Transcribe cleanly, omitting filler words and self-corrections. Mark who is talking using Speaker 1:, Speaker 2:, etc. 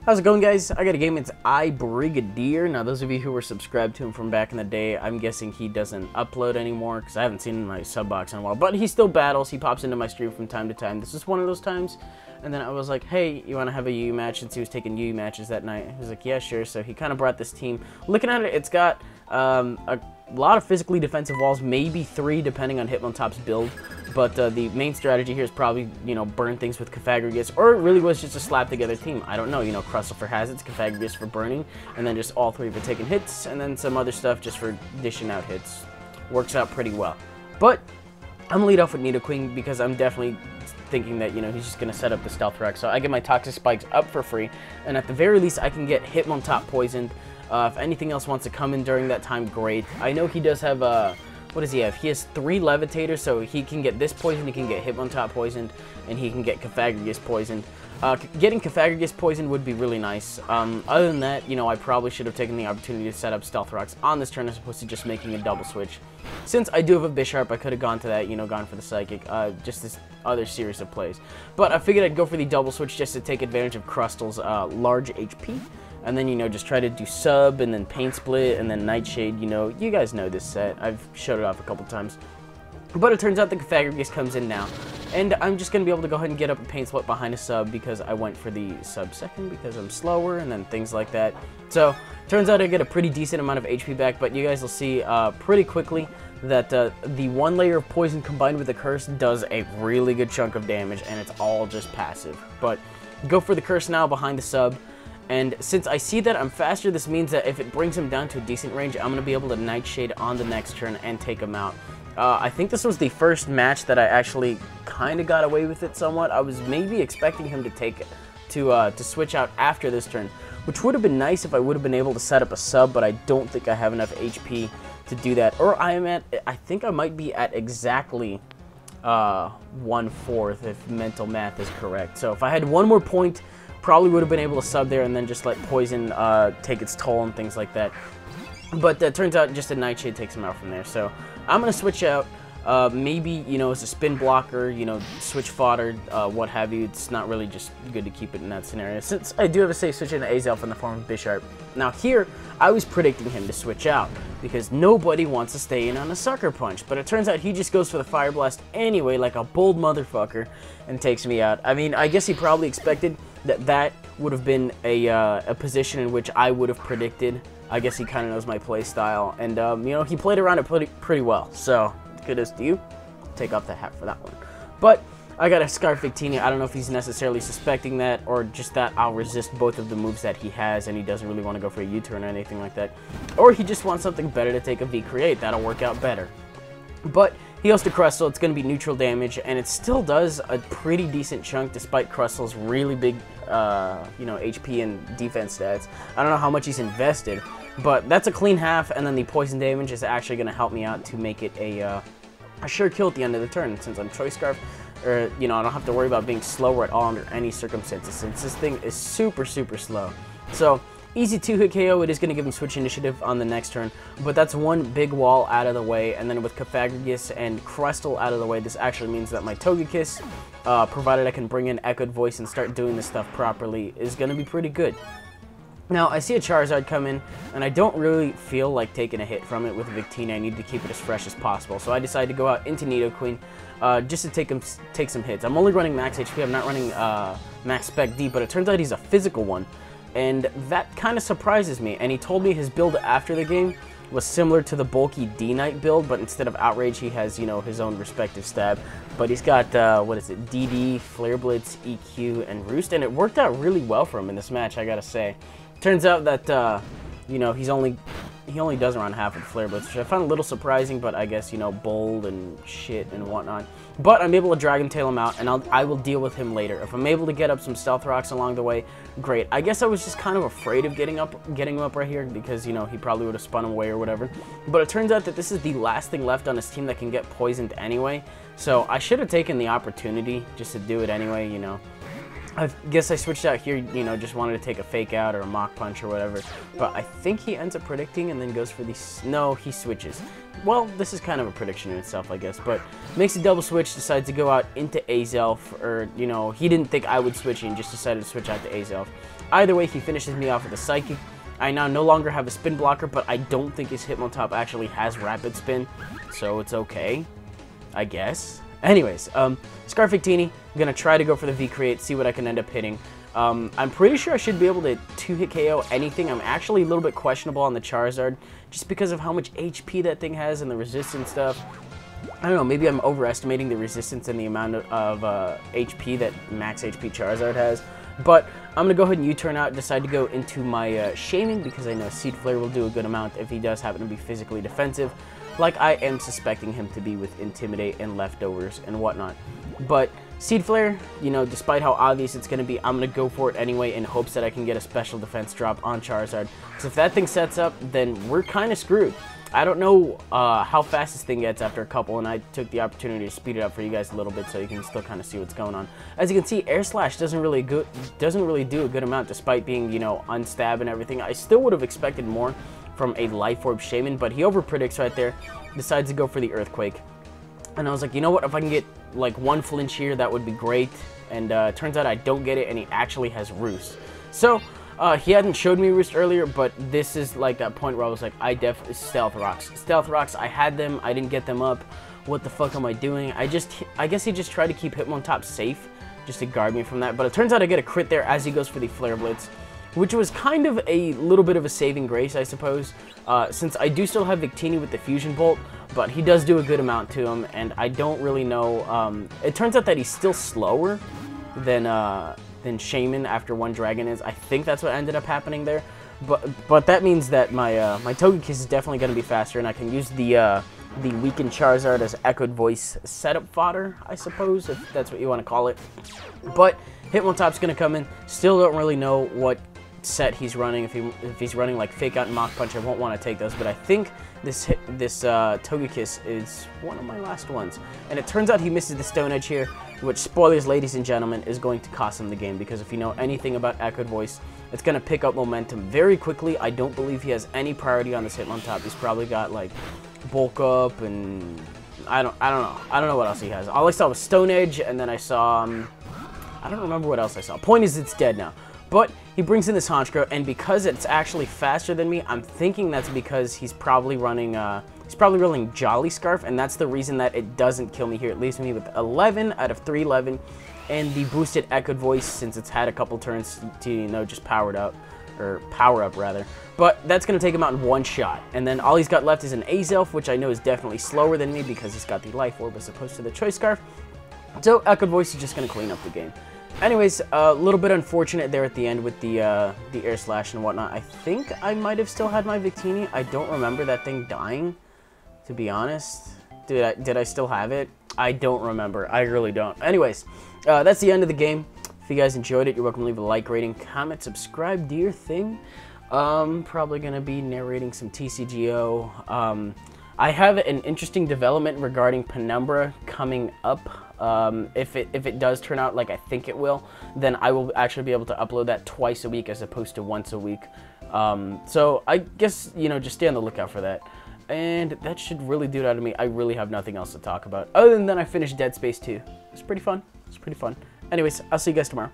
Speaker 1: How's it going, guys? I got a game. It's iBrigadier. Now, those of you who were subscribed to him from back in the day, I'm guessing he doesn't upload anymore because I haven't seen him in my sub box in a while. But he still battles. He pops into my stream from time to time. This is one of those times. And then I was like, hey, you want to have a UU match? Since he was taking UU matches that night. He was like, yeah, sure. So he kind of brought this team. Looking at it, it's got a lot of physically defensive walls, maybe 3 depending on Hitmontop's build. But the main strategy here is probably, burn things with Cafagrigus, or it really was just a slap together team. I don't know, Crustle for hazards, Cafagrigus for burning, and then just all 3 for taking hits, and then some other stuff just for dishing out hits. Works out pretty well. But I'm gonna lead off with Nidoqueen because I'm definitely thinking that, he's just gonna set up the Stealth Rock. So I get my Toxic Spikes up for free, and at the very least I can get Hitmontop poisoned. If anything else wants to come in during that time, great. I know he does have what does he have? He has 3 Levitators, so he can get this poisoned, he can get Hitmontop poisoned, and he can get Cafagrigus poisoned. Getting Cafagrigus poisoned would be really nice. Other than that, I probably should have taken the opportunity to set up Stealth Rocks on this turn as opposed to just making a double switch. Since I do have a Bisharp, I could have gone to that, gone for the Psychic, just this other series of plays. But I figured I'd go for the double switch just to take advantage of Crustle's large HP. And then, just try to do Sub, and then Paint Split, and then Nightshade, you guys know this set. I've showed it off a couple times. But it turns out the Cafagrigus comes in now. And I'm just going to be able to go ahead and get up a Paint Split behind a Sub because I went for the Sub second because I'm slower, and then things like that. So, turns out I get a pretty decent amount of HP back, but you guys will see pretty quickly that the 1 layer of Poison combined with the Curse does a really good chunk of damage, and it's all just passive. But go for the Curse now behind the Sub. And since I see that I'm faster, this means that if it brings him down to a decent range, I'm going to be able to Nightshade on the next turn and take him out. I think this was the first match that I actually kind of got away with it somewhat. I was maybe expecting him to switch out after this turn, which would have been nice if I would have been able to set up a Sub, but I don't think I have enough HP to do that. Or I think I might be at exactly 1/4 if mental math is correct. So if I had 1 more point, probably would have been able to Sub there and then just let Poison take its toll and things like that. But it turns out just a Nightshade takes him out from there. So I'm going to switch out. Maybe, as a spin blocker, switch fodder, what have you. It's not really just good to keep it in that scenario. Since I do have a safe switch into Azelf in the form of Bisharp. Now here, I was predicting him to switch out because nobody wants to stay in on a Sucker Punch. But it turns out he just goes for the Fire Blast anyway, like a bold motherfucker, and takes me out. I mean, I guess he probably expected that would have been a position in which I would have predicted. I guess he kind of knows my play style, and he played around it pretty well. So kudos to you. Take off the hat for that one. But I got a Scarf Victini. I don't know if he's necessarily suspecting that, or just that I'll resist both of the moves that he has, and he doesn't really want to go for a U-turn or anything like that. Or he just wants something better to take a V-Create. That'll work out better. But he goes to Crustle. It's going to be neutral damage, and it still does a pretty decent chunk despite Crustle's really big, HP and defense stats. I don't know how much he's invested, but that's a clean half, and then the poison damage is actually going to help me out to make it a sure kill at the end of the turn. Since I'm Choice Scarf, I don't have to worry about being slower at all under any circumstances, since this thing is super, super slow. So, easy 2-hit KO. It is going to give him Switch Initiative on the next turn, but that's one big wall out of the way, and then with Cafagrigus and Crustle out of the way, this actually means that my Togekiss, provided I can bring in Echoed Voice and start doing this stuff properly, is going to be pretty good. Now, I see a Charizard come in, and I don't really feel like taking a hit from it with Victini. I need to keep it as fresh as possible, so I decided to go out into Nidoqueen just to take some hits. I'm only running max HP. I'm not running max Spec D, but it turns out he's a physical one, and that kind of surprises me. And he told me his build after the game was similar to the bulky D-Knight build, but instead of Outrage, he has, his own respective stab. But he's got, DD, Flare Blitz, EQ, and Roost, and it worked out really well for him in this match, I gotta say. Turns out that, he only does around half with Flare Blitz, which I found a little surprising, but I guess, bold and shit and whatnot. But I'm able to Dragon Tail him out, and I will deal with him later. If I'm able to get up some Stealth Rocks along the way, great. I guess I was just kind of afraid of getting him up right here because, he probably would have spun him away or whatever. But it turns out that this is the last thing left on his team that can get poisoned anyway. So I should have taken the opportunity just to do it anyway, I guess I switched out here, you know, just wanted to take a fake out or a mock punch or whatever. But I think he ends up predicting and then goes for the... No, he switches. Well, this is kind of a prediction in itself, I guess. But makes a double switch, decides to go out into Azelf. Or, you know, he didn't think I would switch and just decided to switch out to Azelf. Either way, he finishes me off with a Psychic. I now no longer have a spin blocker, but I don't think his Hitmontop actually has rapid spin. So it's okay, I guess. Anyways, Scarf Victini, I'm going to try to go for the V-Create, see what I can end up hitting. I'm pretty sure I should be able to 2-hit KO anything. I'm actually a little bit questionable on the Charizard, just because of how much HP that thing has and the resistance stuff. I don't know, maybe I'm overestimating the resistance and the amount of HP that max HP Charizard has. But I'm going to go ahead and U-turn out, decide to go into my Shaming, because I know Seed Flare will do a good amount if he does happen to be physically defensive, like I am suspecting him to be with Intimidate and Leftovers and whatnot. But Seed Flare, you know, despite how obvious it's going to be, I'm going to go for it anyway in hopes that I can get a special defense drop on Charizard. Because if that thing sets up, then we're kind of screwed. I don't know how fast this thing gets after a couple, and I took the opportunity to speed it up for you guys a little bit so you can still kind of see what's going on. As you can see, Air Slash doesn't really do a good amount despite being, you know, unstab and everything. I still would have expected more from a Life Orb Shaman, but he over predicts right there, decides to go for the Earthquake. And I was like, you know what, if I can get like one flinch here, that would be great. And turns out I don't get it, and he actually has Roost. So he hadn't showed me Roost earlier, but this is like that point where I was like, I definitely Stealth Rocks. Stealth Rocks, I had them, I didn't get them up. What the fuck am I doing? I guess he just tried to keep Hitmontop safe, just to guard me from that. But it turns out I get a crit there as he goes for the Flare Blitz, which was kind of a little bit of a saving grace, I suppose, since I do still have Victini with the Fusion Bolt, but he does do a good amount to him, and I don't really know. It turns out that he's still slower than Shaman after one Dragon is. I think that's what ended up happening there, but that means that my my Togekiss is definitely going to be faster, and I can use the weakened Charizard as Echoed Voice setup fodder, I suppose, if that's what you want to call it. But Hitmontop's going to come in. Still don't really know what set he's running. If he's running like Fake Out and Mock Punch, I won't want to take those, but I think this Togekiss is one of my last ones. And it turns out he misses the Stone Edge here, which, spoilers ladies and gentlemen, is going to cost him the game, because if you know anything about Echoed Voice, it's going to pick up momentum very quickly. I don't believe he has any priority on this Hitmontop. He's probably got like Bulk Up, and I don't know what else he has. All I saw was Stone Edge, and then I saw I don't remember what else I saw. Point is, it's dead now. But he brings in this Honchkrow, and because it's actually faster than me, I'm thinking that's because he's probably running Jolly Scarf, and that's the reason that it doesn't kill me here. It leaves me with 11 out of 311, and the boosted Echoed Voice, since it's had a couple turns to, you know, just power up rather. But that's going to take him out in one shot, and then all he's got left is an Azelf, which I know is definitely slower than me because he's got the Life Orb as opposed to the Choice Scarf. So Echoed Voice is just going to clean up the game. Anyways, a little bit unfortunate there at the end with the Air Slash and whatnot. I think I might have still had my Victini. I don't remember that thing dying, to be honest. Did I still have it? I don't remember. I really don't. Anyways, that's the end of the game. If you guys enjoyed it, you're welcome to leave a like, rating, comment, subscribe, do your thing. Probably going to be narrating some TCGO. I have an interesting development regarding Penumbra coming up. If it does turn out like I think it will, then I will actually be able to upload that twice a week as opposed to once a week. So I guess, you know, just stay on the lookout for that. And that should really do it out of me. I really have nothing else to talk about other than I finished Dead Space 2. It's pretty fun. It's pretty fun. Anyways, I'll see you guys tomorrow.